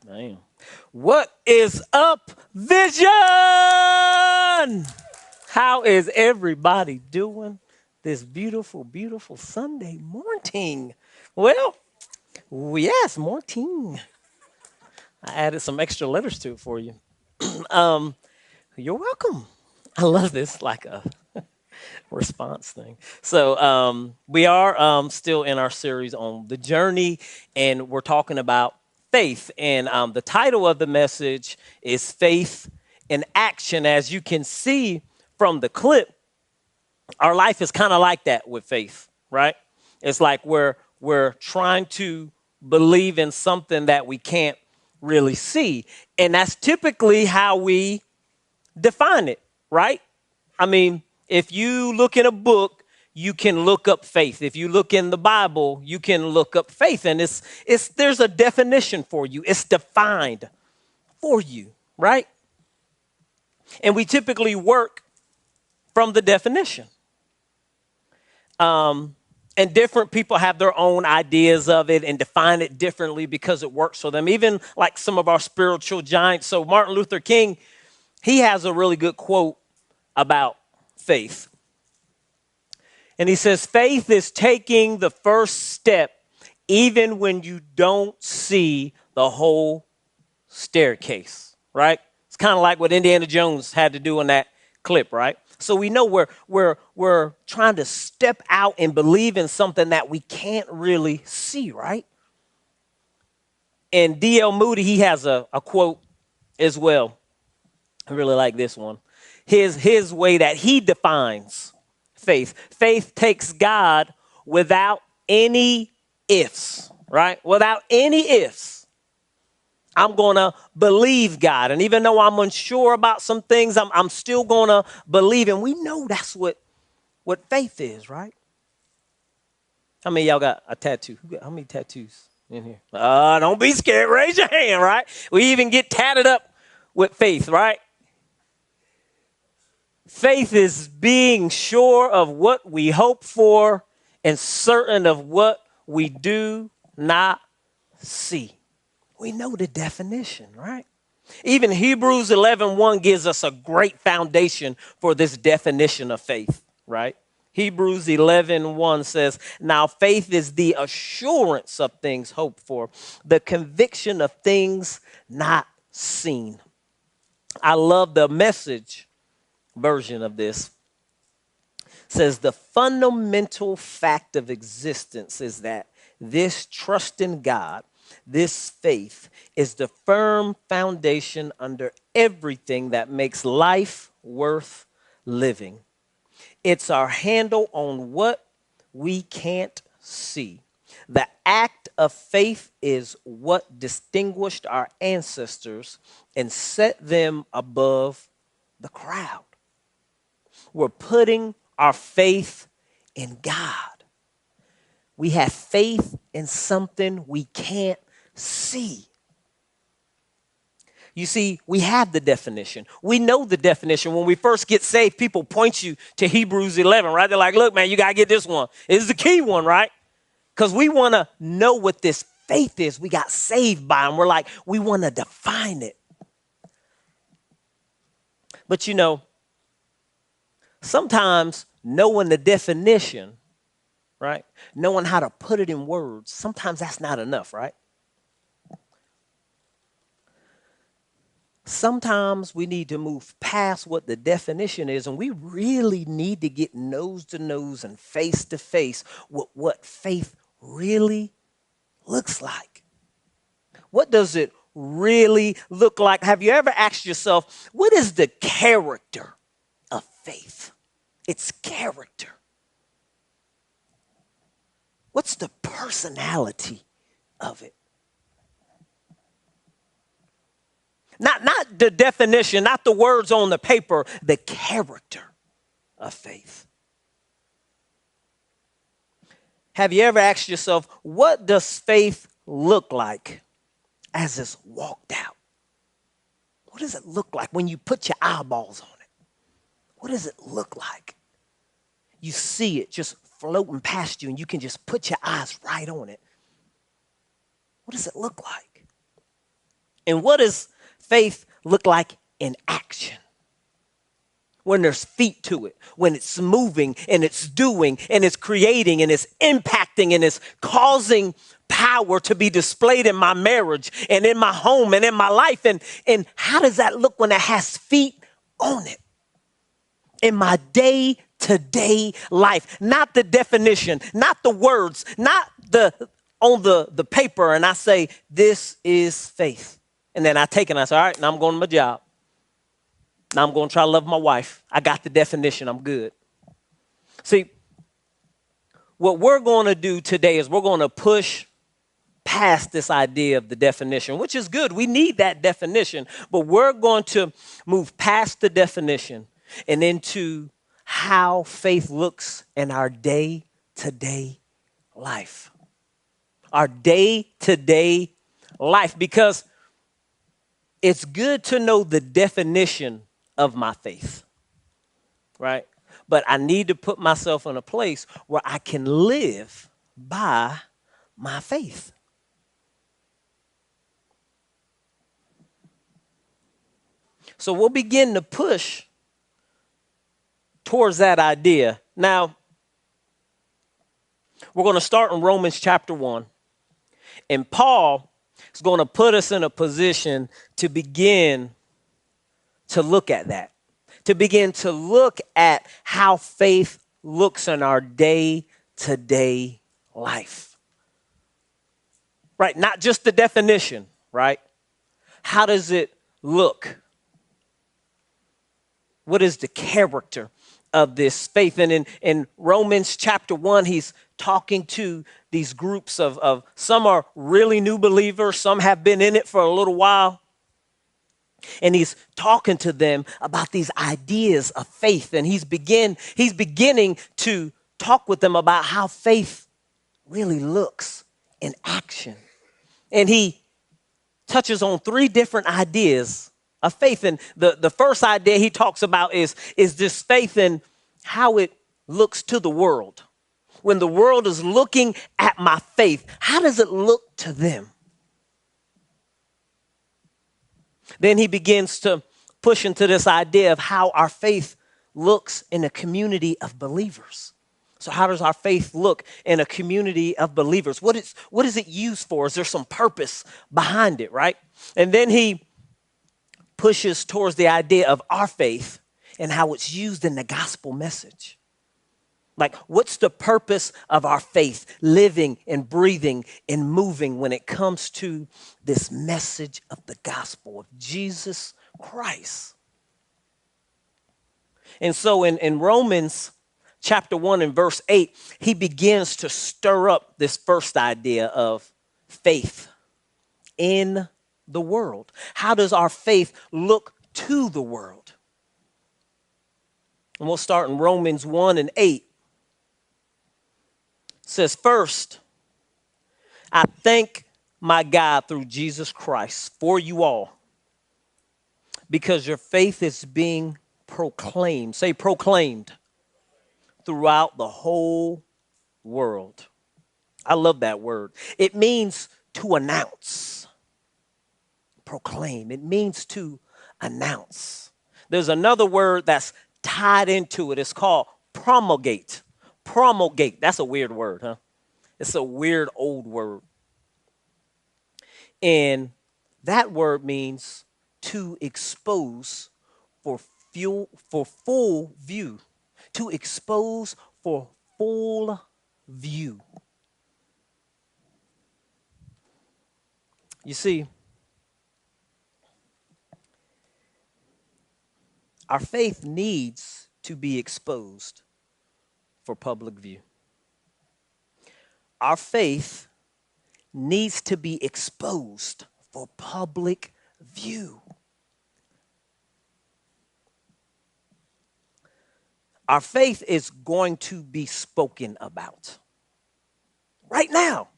Damn. What is up, Vision? How is everybody doing this beautiful, beautiful Sunday morning? Well, yes, morning. I added some extra letters to it for you. Um, you're welcome. I love this like a response thing. So we are still in our series on the journey, and we're talking about faith. And the title of the message is Faith in Action. As you can see from the clip, our life is kind of like that with faith, right? It's like we're trying to believe in something that we can't really see. And that's typically how we define it, right? I mean, if you look in a book, you can look up faith. If you look in the Bible, you can look up faith, and it's there's a definition for you. It's defined for you, right? And we typically work from the definition. And different people have their own ideas of it and define it differently because it works for them. Even like some of our spiritual giants. So Martin Luther King, he has a really good quote about faith. And he says, faith is taking the first step even when you don't see the whole staircase, right? It's kind of like what Indiana Jones had to do in that clip, right? So we know we're trying to step out and believe in something that we can't really see, right? And D.L. Moody, he has a quote as well. I really like this one. His way that he defines faith. Faith takes God without any ifs, right? Without any ifs. I'm going to believe God. And even though I'm unsure about some things, I'm still going to believe. And we know that's what faith is, right? How many of y'all got a tattoo? How many tattoos in here? Don't be scared. Raise your hand, right? We even get tatted up with faith, right? Faith is being sure of what we hope for and certain of what we do not see. We know the definition, right? Even Hebrews 11:1 gives us a great foundation for this definition of faith, right? Hebrews 11:1 says, now faith is the assurance of things hoped for, the conviction of things not seen. I love the Message version of this. It says the fundamental fact of existence is that this trust in God, this faith, is the firm foundation under everything that makes life worth living. It's our handle on what we can't see. The act of faith is what distinguished our ancestors and set them above the crowd. We're putting our faith in God. We have faith in something we can't see. You see, we have the definition. We know the definition. When we first get saved, people point you to Hebrews 11, right? They're like, look, man, you got to get this one. It's the key one, right? Because we want to know what this faith is. We got saved by him. We're like, we want to define it. But you know, sometimes knowing the definition, right? Knowing how to put it in words, sometimes that's not enough, right? Sometimes we need to move past what the definition is, and we really need to get nose to nose and face to face with what faith really looks like. What does it really look like? Have you ever asked yourself, what is the character of faith? Its character. What's the personality of it? Not the definition, not the words on the paper, the character of faith. Have you ever asked yourself, what does faith look like as it's walked out? What does it look like when you put your eyeballs on it? What does it look like? You see it just floating past you and you can just put your eyes right on it. What does it look like? And what does faith look like in action? When there's feet to it, when it's moving and it's doing and it's creating and it's impacting and it's causing power to be displayed in my marriage and in my home and in my life. And how does that look when it has feet on it? In my day-to-day life, not the definition, not the words, not the on the paper, and I say, this is faith. And then I take it and I say, all right, now I'm going to my job. Now I'm going to try to love my wife. I got the definition. I'm good. See, what we're going to do today is we're going to push past this idea of the definition, which is good. We need that definition, but we're going to move past the definition and into how faith looks in our day-to-day life. Our day-to-day life, because it's good to know the definition of my faith, right? But I need to put myself in a place where I can live by my faith. So we'll begin to push towards that idea. Now, we're going to start in Romans chapter 1. And Paul is going to put us in a position to begin to look at that, to begin to look at how faith looks in our day-to-day life. Right? Not just the definition, right? How does it look? What is the character of this faith? And in Romans chapter 1, he's talking to these groups of some are really new believers, some have been in it for a little while. And he's talking to them about these ideas of faith. And he's beginning to talk with them about how faith really looks in action. And he touches on three different ideas of faith. And the first idea he talks about is this faith in how it looks to the world. When the world is looking at my faith, how does it look to them? Then he begins to push into this idea of how our faith looks in a community of believers. So how does our faith look in a community of believers? What is it used for? Is there some purpose behind it, right? And then he pushes towards the idea of our faith and how it's used in the gospel message. Like, what's the purpose of our faith living and breathing and moving when it comes to this message of the gospel of Jesus Christ? And so in Romans chapter 1 and verse 8, he begins to stir up this first idea of faith in the world. How does our faith look to the world? And we'll start in Romans 1 and 8. It says, first, I thank my God through Jesus Christ for you all, because your faith is being proclaimed. Say proclaimed. Throughout the whole world. I love that word. It means to announce. Proclaim. It means to announce. There's another word that's tied into it. It's called promulgate. Promulgate. That's a weird word, huh? It's a weird old word. And that word means to expose for full view. To expose for full view. You see, our faith needs to be exposed for public view. Our faith needs to be exposed for public view. Our faith is going to be spoken about right now.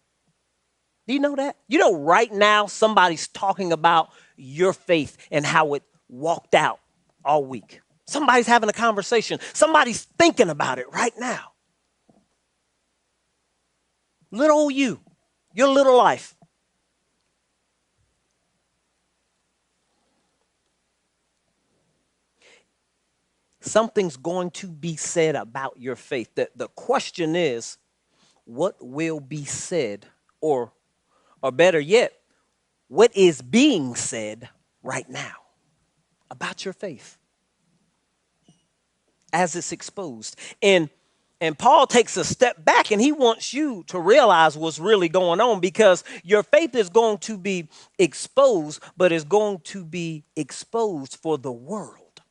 Do you know that? You know, right now, somebody's talking about your faith and how it walked out all week. Somebody's having a conversation. Somebody's thinking about it right now. Little old you, your little life. Something's going to be said about your faith. The question is, what will be said, or better yet, what is being said right now about your faith as it's exposed? And Paul takes a step back and he wants you to realize what's really going on, because your faith is going to be exposed, but it's going to be exposed for the world.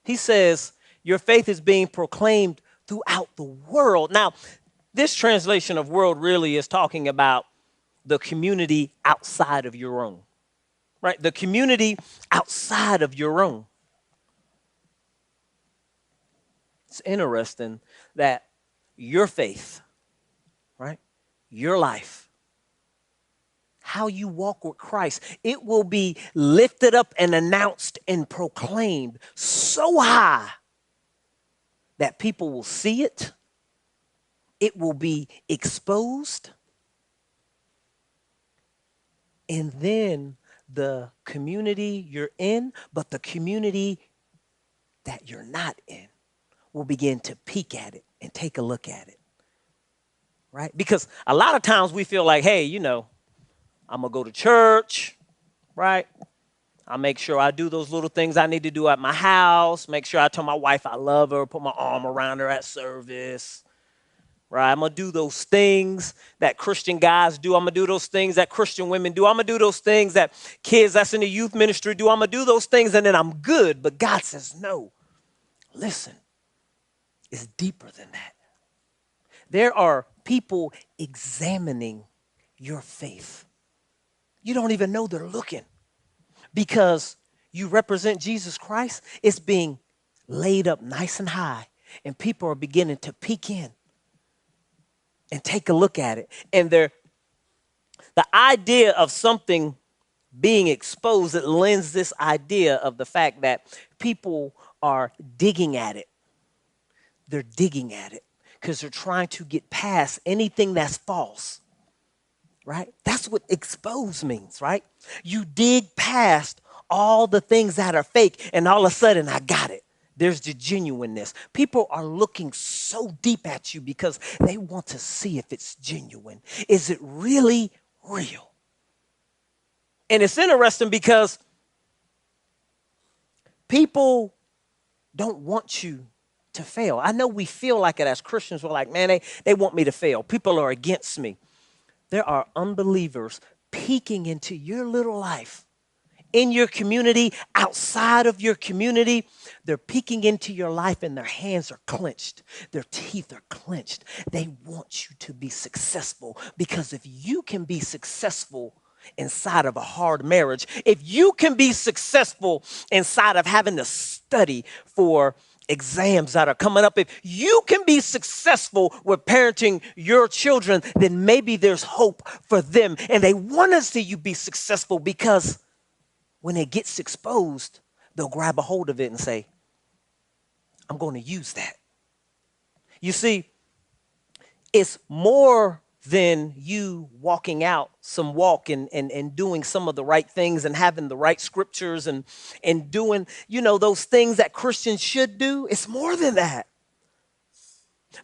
He says your faith is being proclaimed throughout the world. Now, this translation of world really is talking about the community outside of your own, right? The community outside of your own. It's interesting that your faith, right? Your life, how you walk with Christ, it will be lifted up and announced and proclaimed so high that people will see it. It will be exposed. And then the community you're in, but the community that you're not in, will begin to peek at it and take a look at it, right? Because a lot of times we feel like, hey, I'm going to go to church, right? I make sure I do those little things I need to do at my house, make sure I tell my wife I love her, put my arm around her at service, right? I'm going to do those things that Christian guys do. I'm going to do those things that Christian women do. I'm going to do those things that kids that's in the youth ministry do. I'm going to do those things and then I'm good. But God says, no, listen. Is deeper than that. There are people examining your faith. You don't even know they're looking, because you represent Jesus Christ. It's being laid up nice and high, and people are beginning to peek in and take a look at it. And the idea of something being exposed, it lends this idea of the fact that people are digging at it. They're digging at it because they're trying to get past anything that's false, right? That's what expose means, right? You dig past all the things that are fake, and all of a sudden, I got it. There's the genuineness. People are looking so deep at you because they want to see if it's genuine. Is it really real? And it's interesting because people don't want you to fail. I know we feel like it as Christians. We're like, man, they want me to fail. People are against me. There are unbelievers peeking into your little life, in your community, outside of your community. They're peeking into your life and their hands are clenched. Their teeth are clenched. They want you to be successful, because if you can be successful inside of a hard marriage, if you can be successful inside of having to study for exams that are coming up, if you can be successful with parenting your children, then maybe there's hope for them. And they want to see you be successful, because when it gets exposed, they'll grab a hold of it and say, I'm going to use that. You see, it's more than you walking out some walk and doing some of the right things and having the right scriptures and doing, those things that Christians should do. It's more than that.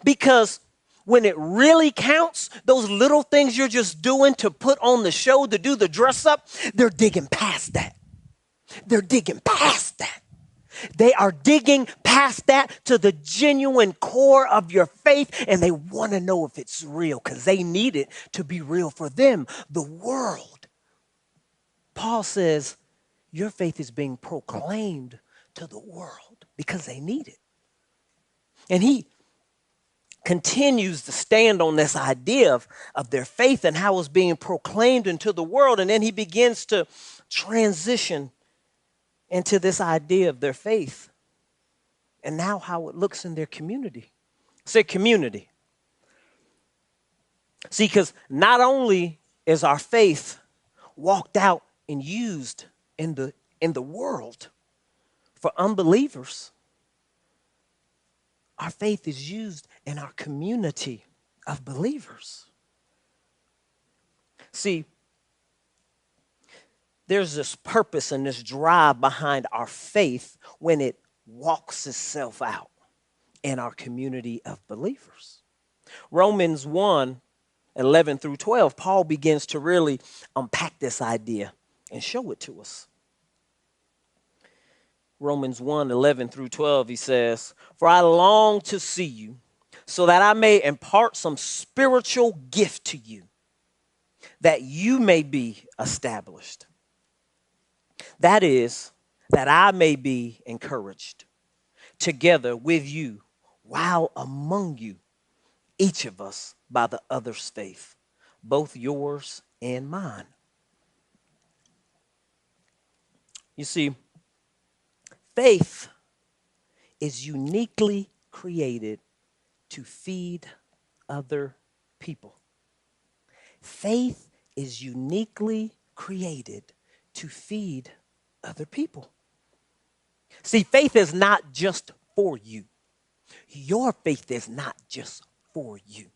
Because when it really counts, those little things you're just doing to put on the show, to do the dress up, they're digging past that. They're digging past that. They are digging past that to the genuine core of your faith, and they want to know if it's real, because they need it to be real for them, the world. Paul says your faith is being proclaimed to the world because they need it. And he continues to stand on this idea of their faith and how it's being proclaimed into the world, and then he begins to transition into this idea of their faith and now how it looks in their community. Say community. See, because not only is our faith walked out and used in the world for unbelievers, our faith is used in our community of believers. See, there's this purpose and this drive behind our faith when it walks itself out in our community of believers. Romans 1:11 through 12, Paul begins to really unpack this idea and show it to us. Romans 1:11 through 12, he says, "For I long to see you, so that I may impart some spiritual gift to you, that you may be established. That is, that I may be encouraged together with you while among you, each of us by the other's faith, both yours and mine." You see, faith is uniquely created to feed other people. Faith is uniquely created to feed other people. See, faith is not just for you. Your faith is not just for you.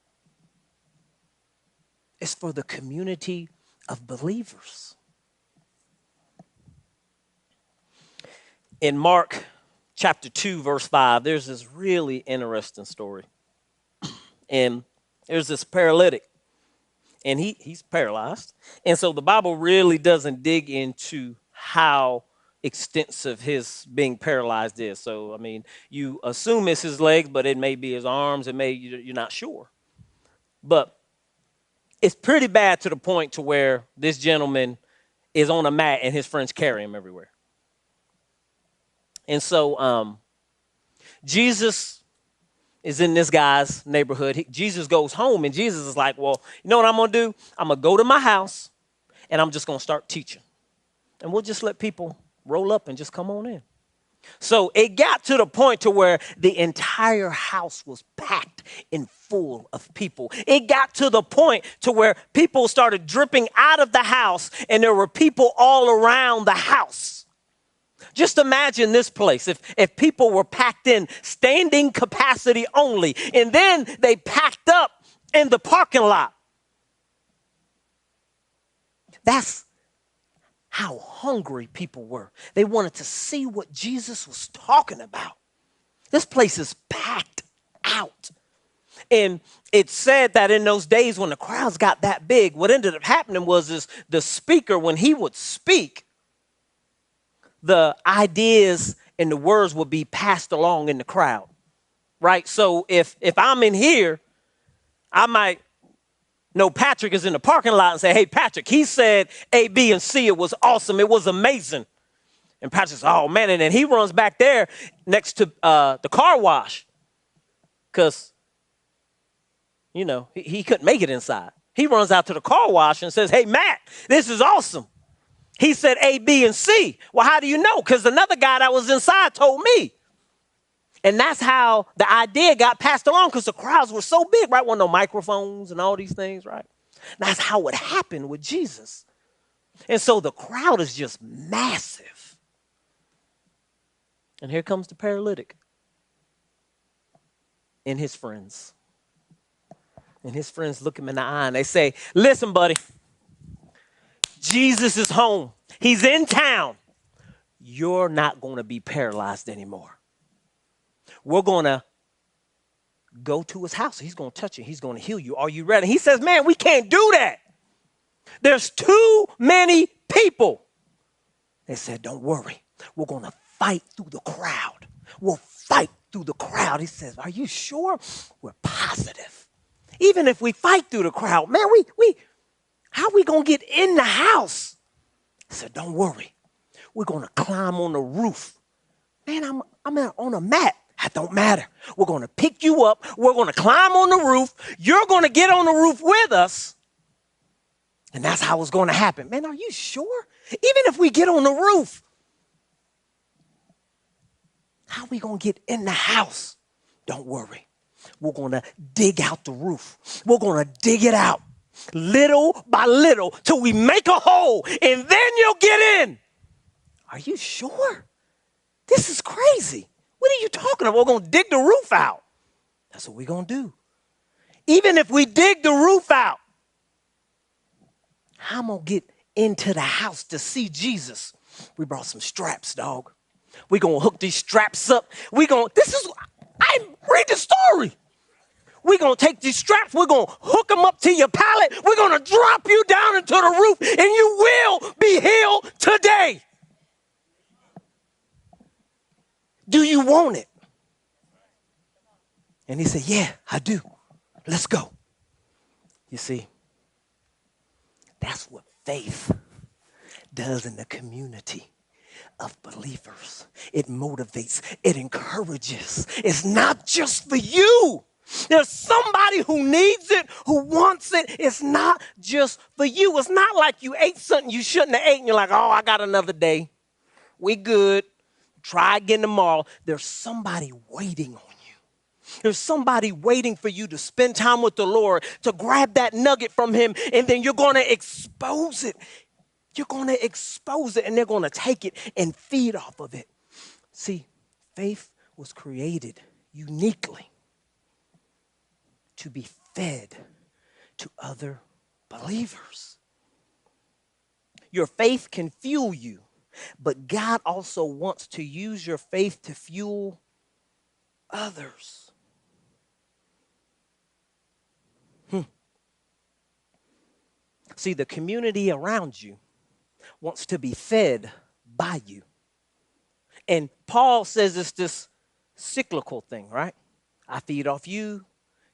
It's for the community of believers. In Mark chapter 2, verse 5, there's this really interesting story. And there's this paralytic, and he's paralyzed. And so the Bible really doesn't dig into how extensive his being paralyzed is. So, I mean, you assume it's his legs, but it may be his arms. It may, you're not sure. But it's pretty bad to the point to where this gentleman is on a mat and his friends carry him everywhere. And so Jesus is in this guy's neighborhood. Jesus goes home, and Jesus is like, well, you know what I'm going to do? I'm going to go to my house, and I'm just going to start teaching. And we'll just let people roll up and just come on in. So it got to the point to where the entire house was packed and full of people. It got to the point to where people started dripping out of the house, and there were people all around the house. Just imagine this place if people were packed in, standing capacity only, and then they packed up in the parking lot. That's how hungry people were. They wanted to see what Jesus was talking about. This place is packed out. And it said that in those days when the crowds got that big, what ended up happening was the speaker, when he would speak, the ideas and the words would be passed along in the crowd, right? So if I'm in here, I might know Patrick is in the parking lot and say, hey, Patrick, he said A, B, and C. It was awesome. It was amazing. And Patrick says, oh, man. And then he runs back there next to the car wash because, you know, he couldn't make it inside. He runs out to the car wash and says, hey, Matt, this is awesome. He said A, B, and C. Well, how do you know? Because another guy that was inside told me. And that's how the idea got passed along, because the crowds were so big, right? With no microphones and all these things, right? That's how it happened with Jesus. And so the crowd is just massive. And here comes the paralytic and his friends. And his friends look him in the eye and they say, listen, buddy. Jesus is home. He's in town. You're not going to be paralyzed anymore. We're going to go to his house. He's going to touch you. He's going to heal you. Are you ready? He says, man, we can't do that. There's too many people. They said, don't worry. We're going to fight through the crowd. We'll fight through the crowd. He says, are you sure? We're positive. Even if we fight through the crowd, man, how are we going to get in the house? I said, don't worry. We're going to climb on the roof. Man, I'm on a mat. That don't matter. We're going to pick you up. We're going to climb on the roof. You're going to get on the roof with us. And that's how it's going to happen. Man, are you sure? Even if we get on the roof, how are we going to get in the house? Don't worry. We're going to dig out the roof. We're going to dig it out little by little till we make a hole, and then you'll get in. Are you sure? This is crazy. What are you talking about? We're going to dig the roof out. That's what we're going to do. Even if we dig the roof out, how am I going to get into the house to see Jesus? We brought some straps, dog. We're going to hook these straps up. Read the story. We're going to take these straps. We're going to hook them up to your pallet. We're going to drop you down into the roof and you will be healed today. Do you want it? And he said, yeah, I do. Let's go. You see, that's what faith does in the community of believers. It motivates, it encourages. It's not just for you. There's somebody who needs it, who wants it. It's not just for you. It's not like you ate something you shouldn't have ate and you're like, oh, I got another day. We good. Try again tomorrow. There's somebody waiting on you. There's somebody waiting for you to spend time with the Lord, to grab that nugget from him, and then you're going to expose it. You're going to expose it, and they're going to take it and feed off of it. See, faith was created uniquely to be fed to other believers. Your faith can fuel you, but God also wants to use your faith to fuel others. See, the community around you wants to be fed by you. And Paul says it's this cyclical thing, right? I feed off you,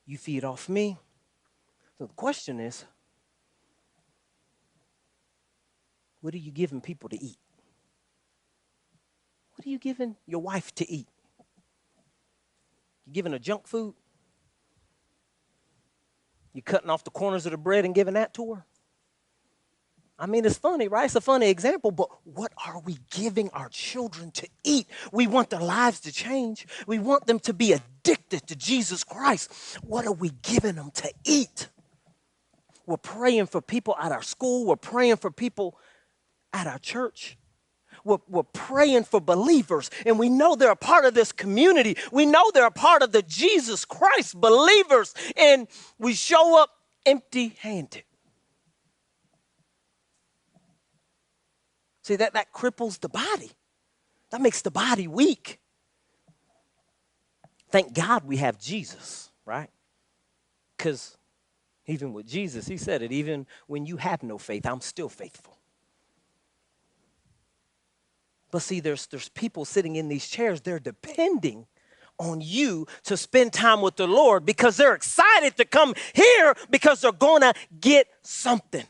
you feed off me. So the question is, what are you giving people to eat? What are you giving your wife to eat? You giving her junk food? You cutting off the corners of the bread and giving that to her? I mean, it's funny, right? It's a funny example, but what are we giving our children to eat? We want their lives to change. We want them to be addicted to Jesus Christ. What are we giving them to eat? We're praying for people at our school. We're praying for people at our church. We're praying for believers, and we know they're a part of this community. We know they're a part of the Jesus Christ believers, and we show up empty-handed. See, that cripples the body. That makes the body weak. Thank God we have Jesus, right? Because even with Jesus, he said it, even when you have no faith, I'm still faithful. But see, there's people sitting in these chairs, they're depending on you to spend time with the Lord because they're excited to come here because they're going to get something.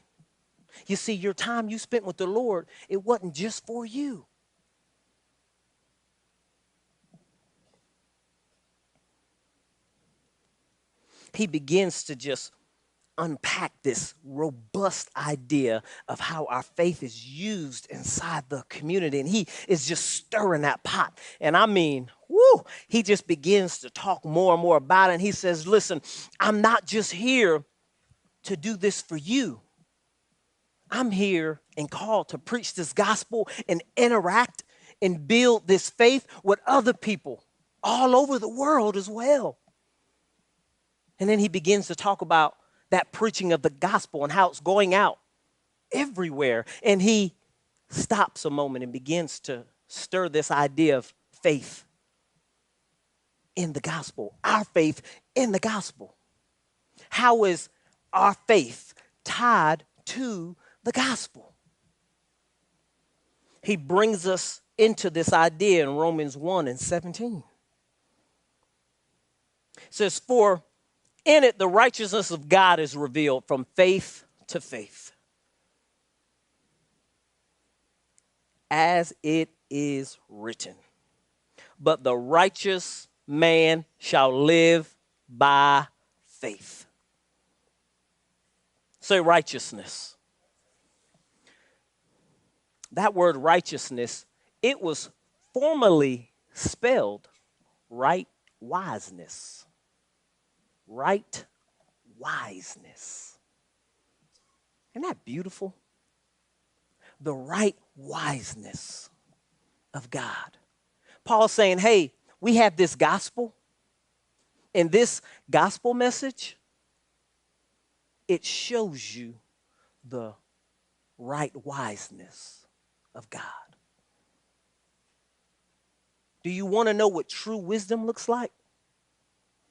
You see, your time you spent with the Lord, it wasn't just for you. He begins to just unpack this robust idea of how our faith is used inside the community. And he is just stirring that pot. And I mean, he just begins to talk more and more about it. And he says, listen, I'm not just here to do this for you. I'm here and called to preach this gospel and interact and build this faith with other people all over the world as well. And then he begins to talk about that preaching of the gospel and how it's going out everywhere. And he stops a moment and begins to stir this idea of faith in the gospel, our faith in the gospel. How is our faith tied to the gospel? He brings us into this idea in Romans 1:17. It says, for in it the righteousness of God is revealed from faith to faith. As it is written, but the righteous man shall live by faith. Say righteousness. That word righteousness, it was formerly spelled right wiseness. Right wiseness. Isn't that beautiful? The right wiseness of God. Paul's saying, hey, we have this gospel, and this gospel message, it shows you the right wiseness of God. Do you want to know what true wisdom looks like?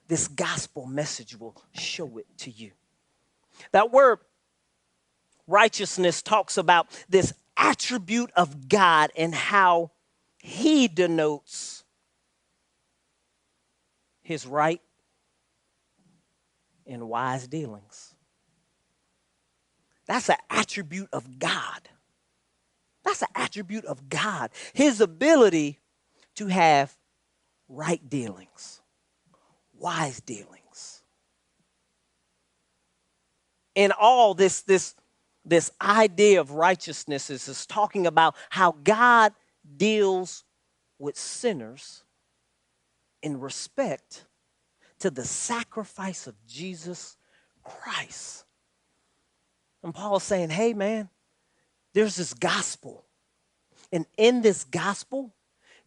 This gospel message will show it to you. That word righteousness talks about this attribute of God and how he denotes his right and wise dealings. That's an attribute of God. That's an attribute of God. His ability to have right dealings, wise dealings. And all this idea of righteousness is talking about how God deals with sinners in respect to the sacrifice of Jesus Christ. And Paul's saying, hey, man, there's this gospel. And in this gospel,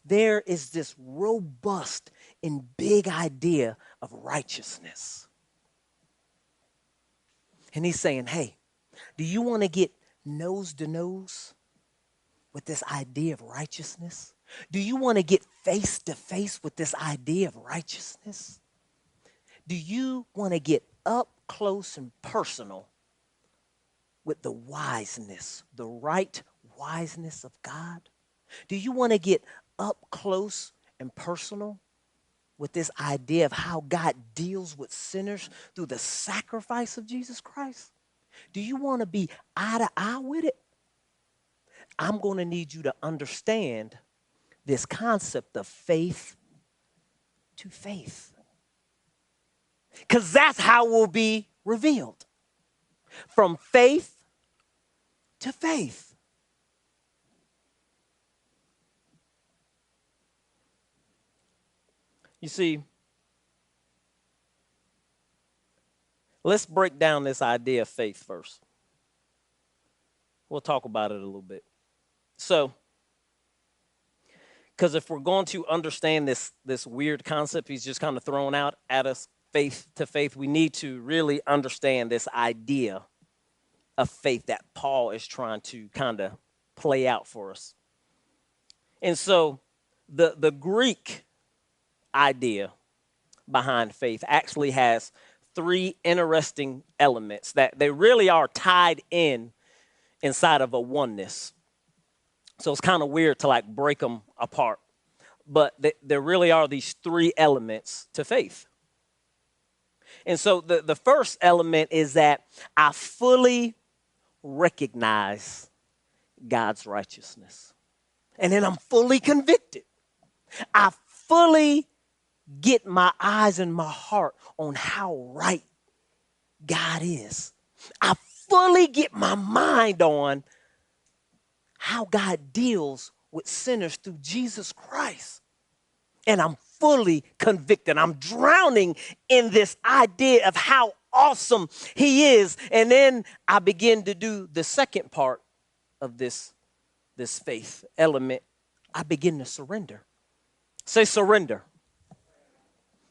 there is this robust and big idea of righteousness. And he's saying, hey, do you want to get nose to nose with this idea of righteousness? Do you want to get face to face with this idea of righteousness? Do you want to get up close and personal with the wiseness, the right wiseness of God? Do you want to get up close and personal with this idea of how God deals with sinners through the sacrifice of Jesus Christ? Do you want to be eye to eye with it? I'm going to need you to understand this concept of faith to faith. Because that's how it will be revealed. From faith to faith. You see, let's break down this idea of faith first. We'll talk about it a little bit. So, because if we're going to understand this weird concept he's just kind of throwing out at us, faith to faith, we need to really understand this idea of faith that Paul is trying to kind of play out for us. And so the Greek idea behind faith actually has three interesting elements that they really are tied inside of a oneness. So it's kind of weird to like break them apart. But there really are these three elements to faith. And so the first element is that I fully recognize God's righteousness. And then I'm fully convicted. I fully get my eyes and my heart on how right God is. I fully get my mind on how God deals with sinners through Jesus Christ. And I'm fully convicted. I'm drowning in this idea of how awesome he is. And then I begin to do the second part of this faith element. I begin to surrender. Say surrender.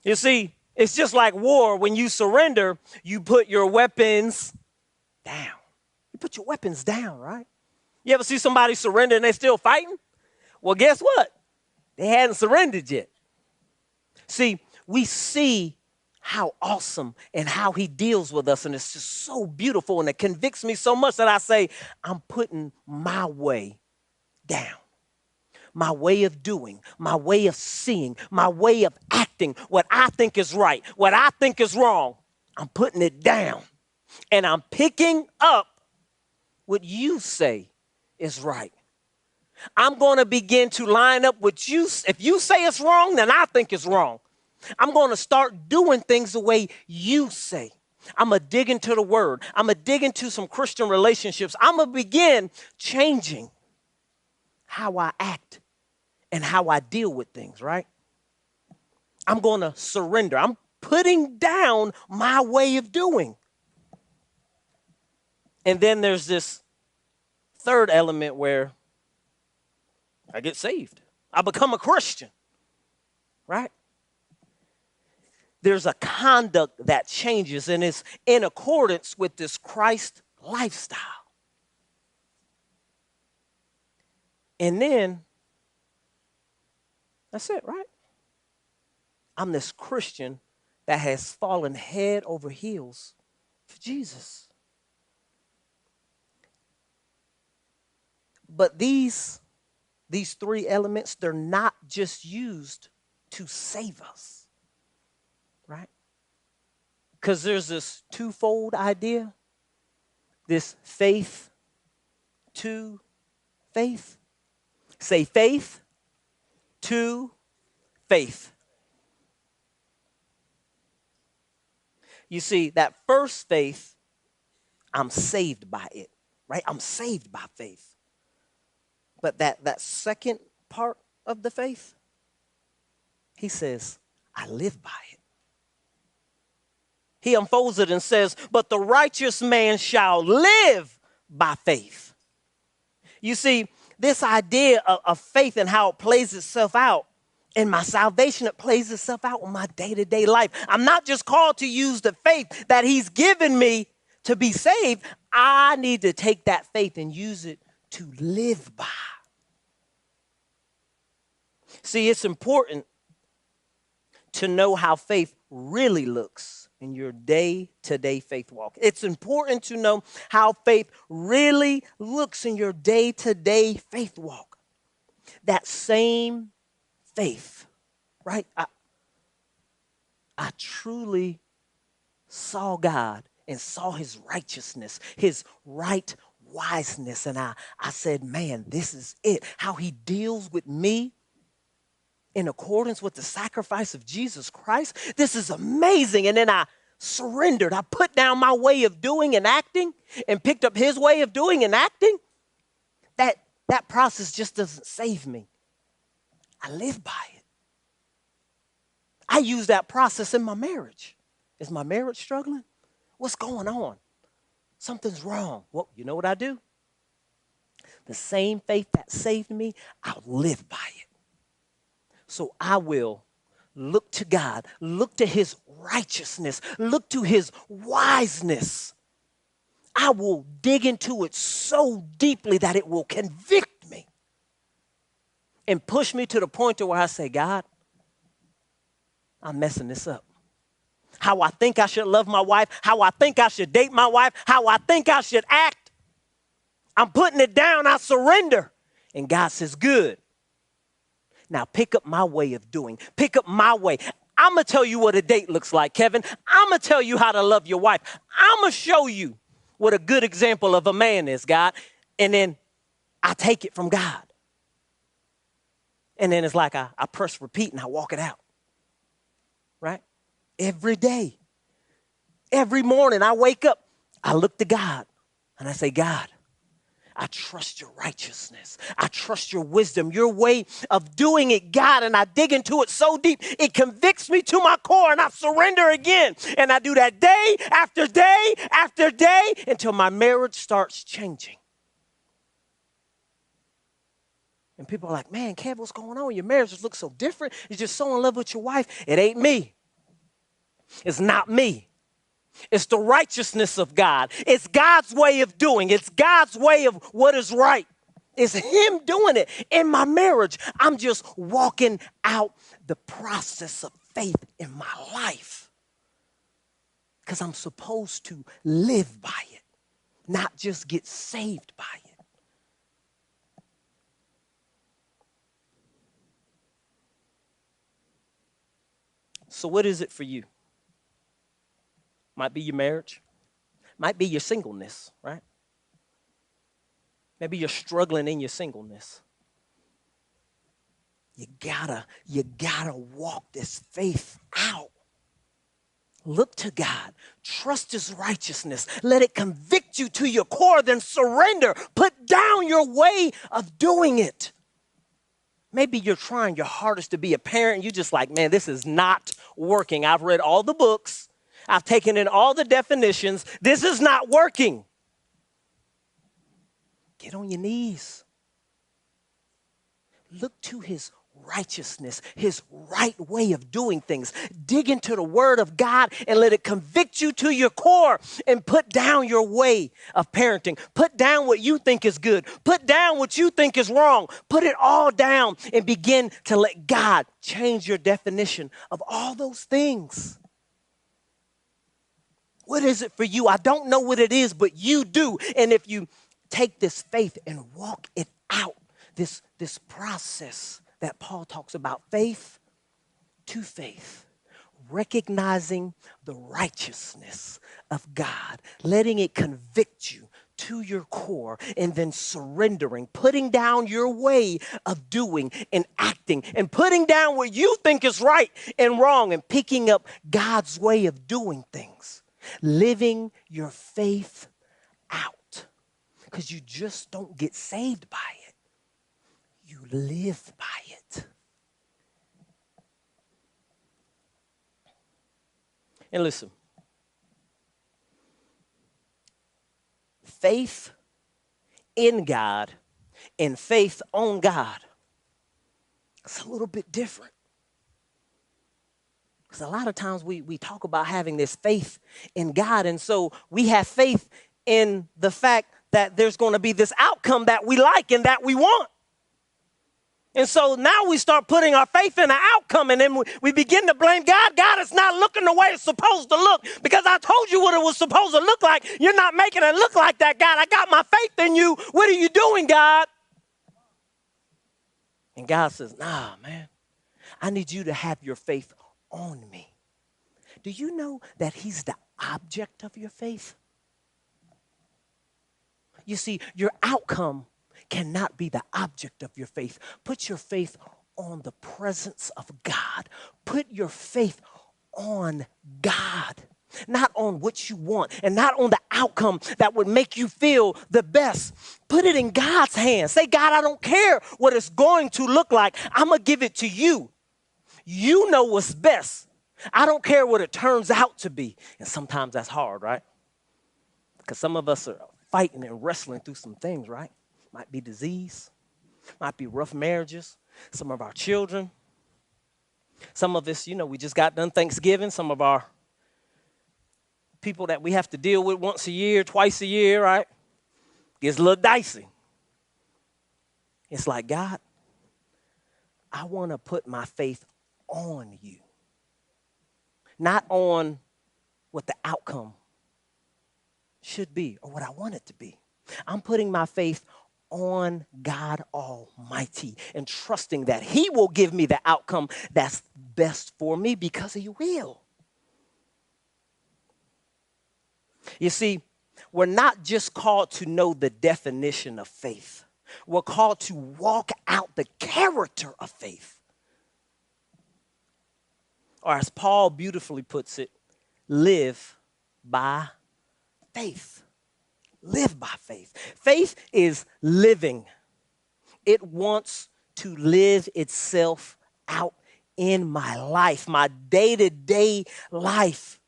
You see, it's just like war. When you surrender, you put your weapons down. You put your weapons down, right? You ever see somebody surrender and they're still fighting? Well, guess what? They hadn't surrendered yet. See, we see how awesome and how he deals with us, and it's just so beautiful, and it convicts me so much that I say, I'm putting my way down. My way of doing, my way of seeing, my way of acting, what I think is right, what I think is wrong, I'm putting it down. And I'm picking up what you say is right. I'm going to begin to line up with you. If you say it's wrong, then I think it's wrong. I'm going to start doing things the way you say. I'm going to dig into the word. I'm going to dig into some Christian relationships. I'm going to begin changing how I act and how I deal with things, right? I'm going to surrender. I'm putting down my way of doing. And then there's this third element where I get saved. I become a Christian, right? There's a conduct that changes, and it's in accordance with this Christ lifestyle. And then That's it, right? I'm this Christian that has fallen head over heels for Jesus. But these three elements, they're not just used to save us, right? Because there's this twofold idea, this faith to faith. Say faith to faith. You see, that first faith, I'm saved by it, right? I'm saved by faith. But that second part of the faith, he says, I live by it. He unfolds it and says, but the righteous man shall live by faith. You see, this idea of faith and how it plays itself out in my salvation, it plays itself out in my day-to-day life. I'm not just called to use the faith that he's given me to be saved. I need to take that faith and use it to live by. See, it's important to know how faith really looks in your day-to-day faith walk. It's important to know how faith really looks in your day-to-day faith walk. That same faith, right? I truly saw God and saw his righteousness, his right wiseness. And I said, man, this is it. How he deals with me in accordance with the sacrifice of Jesus Christ. This is amazing. And then I surrendered. I put down my way of doing and acting and picked up his way of doing and acting. That process just doesn't save me. I live by it. I use that process in my marriage. Is my marriage struggling? What's going on? Something's wrong. Well, you know what I do? The same faith that saved me, I'll live by it. So I will look to God, look to his righteousness, look to his wiseness. I will dig into it so deeply that it will convict me and push me to the point to where I say, God, I'm messing this up. How I think I should love my wife, how I think I should date my wife, how I think I should act. I'm putting it down. I surrender. And God says, good. Now pick up my way of doing. Pick up my way. I'm going to tell you what a date looks like, Kevin. I'm going to tell you how to love your wife. I'm going to show you what a good example of a man is, God. And then I take it from God. And then it's like I press repeat and I walk it out. Right? Every day. Every morning I wake up, I look to God and I say, God, I trust your righteousness. I trust your wisdom, your way of doing it, God. And I dig into it so deep, it convicts me to my core and I surrender again. And I do that day after day after day until my marriage starts changing. And people are like, man, Kev, what's going on? Your marriage just looks so different. You're just so in love with your wife. It ain't me. It's not me. It's the righteousness of God. It's God's way of doing. It's God's way of what is right. It's him doing it in my marriage. I'm just walking out the process of faith in my life because I'm supposed to live by it, not just get saved by it. So what is it for you? Might be your marriage. Might be your singleness, right? Maybe you're struggling in your singleness. You gotta walk this faith out. Look to God. Trust his righteousness. Let it convict you to your core. Then surrender. Put down your way of doing it. Maybe you're trying your hardest to be a parent. You're just like, man, this is not working. I've read all the books. I've taken in all the definitions. This is not working. Get on your knees. Look to his righteousness, his right way of doing things. Dig into the word of God and let it convict you to your core and put down your way of parenting. Put down what you think is good. Put down what you think is wrong. Put it all down and begin to let God change your definition of all those things. What is it for you? I don't know what it is, but you do. And if you take this faith and walk it out, this process that Paul talks about, faith to faith, recognizing the righteousness of God, letting it convict you to your core, and then surrendering, putting down your way of doing and acting, and putting down what you think is right and wrong, and picking up God's way of doing things, living your faith out. Because you just don't get saved by it. You live by it. And listen, faith in God and faith on God, it's a little bit different. Because a lot of times we talk about having this faith in God, and so we have faith in the fact that there's going to be this outcome that we like and that we want. And so now we start putting our faith in an outcome, and then we begin to blame God. God, it's not looking the way it's supposed to look because I told you what it was supposed to look like. You're not making it look like that, God. I got my faith in you. What are you doing, God? And God says, nah, man, I need you to have your faith on me. Do you know that he's the object of your faith? You see, your outcome cannot be the object of your faith. Put your faith on the presence of God. Put your faith on God, not on what you want and not on the outcome that would make you feel the best. Put it in God's hands. Say, God, I don't care what it's going to look like. I'm going to give it to you. You know what's best. I don't care what it turns out to be. And sometimes that's hard, right? Because some of us are fighting and wrestling through some things, right? Might be disease, might be rough marriages, some of our children. Some of us, we just got done Thanksgiving. Some of our people that we have to deal with once a year, twice a year, right? Gets a little dicey. It's like, God, I want to put my faith on you, not on what the outcome should be or what I want it to be. I'm putting my faith on God Almighty and trusting that he will give me the outcome that's best for me because he will. You see, we're not just called to know the definition of faith. We're called to walk out the character of faith. Or as Paul beautifully puts it, live by faith. Live by faith. Faith is living. It wants to live itself out in my life, my day-to-day life.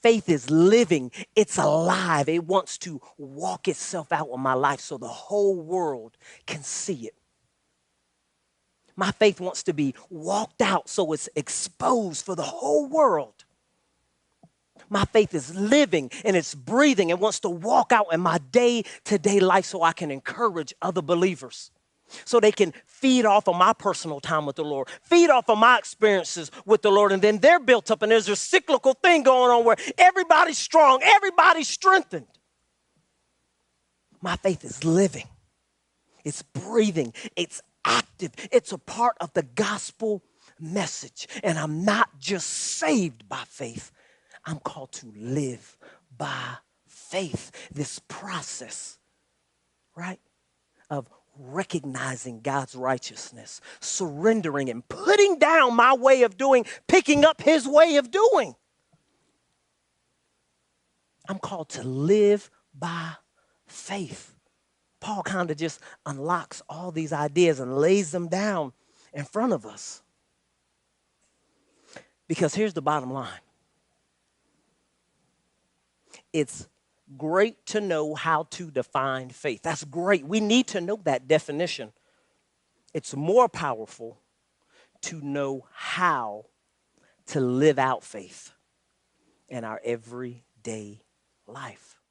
Faith is living. It's alive. It wants to walk itself out in my life so the whole world can see it. My faith wants to be walked out so it's exposed for the whole world. My faith is living and it's breathing. It wants to walk out in my day-to-day life so I can encourage other believers, so they can feed off of my personal time with the Lord, feed off of my experiences with the Lord, and then they're built up, and there's a cyclical thing going on where everybody's strong, everybody's strengthened. My faith is living. It's breathing. It's active. It's a part of the gospel message. And I'm not just saved by faith. I'm called to live by faith. This process, right, of recognizing God's righteousness, surrendering and putting down my way of doing, picking up his way of doing. I'm called to live by faith. Paul kind of just unlocks all these ideas and lays them down in front of us. Because here's the bottom line. It's great to know how to define faith. That's great. We need to know that definition. It's more powerful to know how to live out faith in our everyday life.